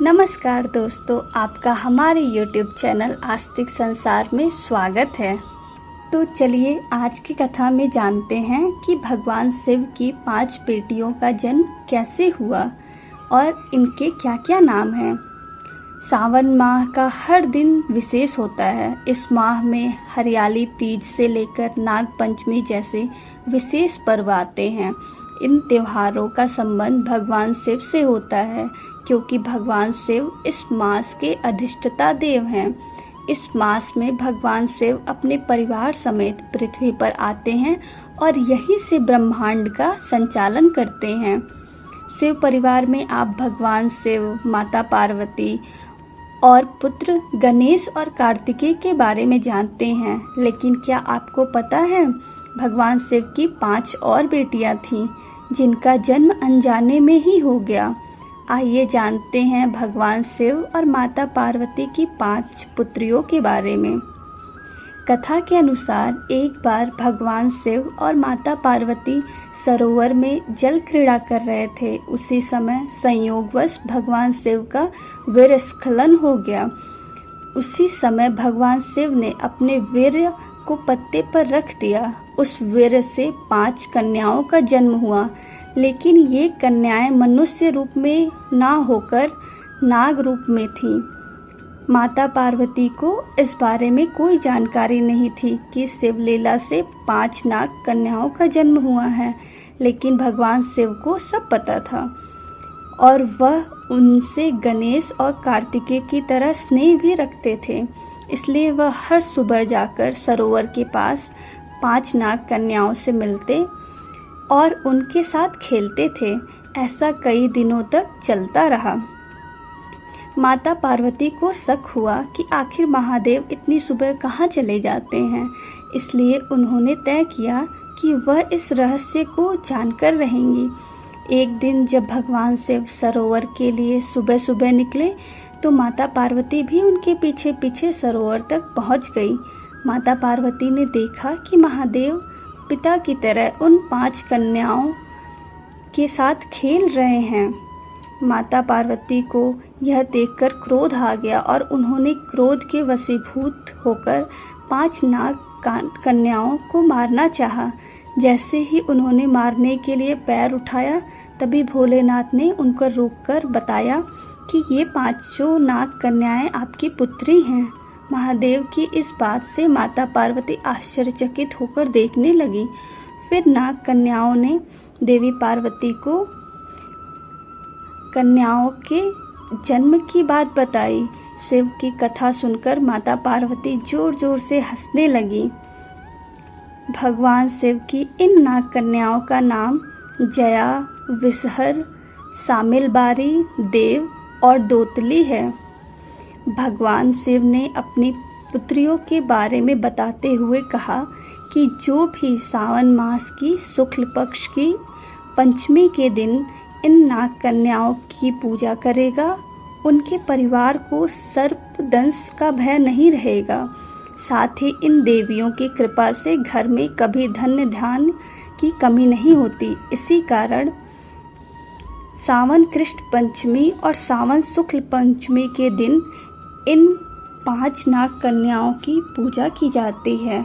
नमस्कार दोस्तों, आपका हमारे YouTube चैनल आस्तिक संसार में स्वागत है। तो चलिए आज की कथा में जानते हैं कि भगवान शिव की 5 बेटियों का जन्म कैसे हुआ और इनके क्या क्या नाम हैं। सावन माह का हर दिन विशेष होता है। इस माह में हरियाली तीज से लेकर नाग पंचमी जैसे विशेष पर्व आते हैं। इन त्योहारों का संबंध भगवान शिव से होता है, क्योंकि भगवान शिव इस मास के अधिष्ठाता देव हैं। इस मास में भगवान शिव अपने परिवार समेत पृथ्वी पर आते हैं और यहीं से ब्रह्मांड का संचालन करते हैं। शिव परिवार में आप भगवान शिव, माता पार्वती और पुत्र गणेश और कार्तिकेय के बारे में जानते हैं, लेकिन क्या आपको पता है भगवान शिव की 5 और बेटियां थीं जिनका जन्म अनजाने में ही हो गया। आइए जानते हैं भगवान शिव और माता पार्वती की 5 पुत्रियों के बारे में। कथा के अनुसार एक बार भगवान शिव और माता पार्वती सरोवर में जल क्रीड़ा कर रहे थे। उसी समय संयोगवश भगवान शिव का वीर्यस्खलन हो गया। उसी समय भगवान शिव ने अपने वीर्य को पत्ते पर रख दिया। उस वीर्य से 5 कन्याओं का जन्म हुआ, लेकिन ये कन्याएं मनुष्य रूप में ना होकर नाग रूप में थीं। माता पार्वती को इस बारे में कोई जानकारी नहीं थी कि शिवलीला से 5 नाग कन्याओं का जन्म हुआ है, लेकिन भगवान शिव को सब पता था और वह उनसे गणेश और कार्तिकेय की तरह स्नेह भी रखते थे। इसलिए वह हर सुबह जाकर सरोवर के पास 5 नाग कन्याओं से मिलते और उनके साथ खेलते थे। ऐसा कई दिनों तक चलता रहा। माता पार्वती को शक हुआ कि आखिर महादेव इतनी सुबह कहाँ चले जाते हैं। इसलिए उन्होंने तय किया कि वह इस रहस्य को जानकर रहेंगी। एक दिन जब भगवान शिव सरोवर के लिए सुबह सुबह निकले तो माता पार्वती भी उनके पीछे पीछे सरोवर तक पहुंच गई। माता पार्वती ने देखा कि महादेव पिता की तरह उन 5 कन्याओं के साथ खेल रहे हैं। माता पार्वती को यह देखकर क्रोध आ गया और उन्होंने क्रोध के वशीभूत होकर 5 नाग कन्याओं को मारना चाहा। जैसे ही उन्होंने मारने के लिए पैर उठाया, तभी भोलेनाथ ने उनको रोककर बताया कि ये 5 नाग कन्याएं आपकी पुत्री हैं। महादेव की इस बात से माता पार्वती आश्चर्यचकित होकर देखने लगी। फिर नाग कन्याओं ने देवी पार्वती को कन्याओं के जन्म की बात बताई। शिव की कथा सुनकर माता पार्वती जोर जोर से हंसने लगी। भगवान शिव की इन नाग कन्याओं का नाम जया, विषहर, सामिलबारी, देव और दोतली है। भगवान शिव ने अपनी पुत्रियों के बारे में बताते हुए कहा कि जो भी सावन मास की शुक्ल पक्ष की पंचमी के दिन इन नाग कन्याओं की पूजा करेगा, उनके परिवार को सर्प दंश का भय नहीं रहेगा। साथ ही इन देवियों की कृपा से घर में कभी धन्य धान्य की कमी नहीं होती। इसी कारण सावन कृष्ण पंचमी और सावन शुक्ल पंचमी के दिन इन 5 नाग कन्याओं की पूजा की जाती है।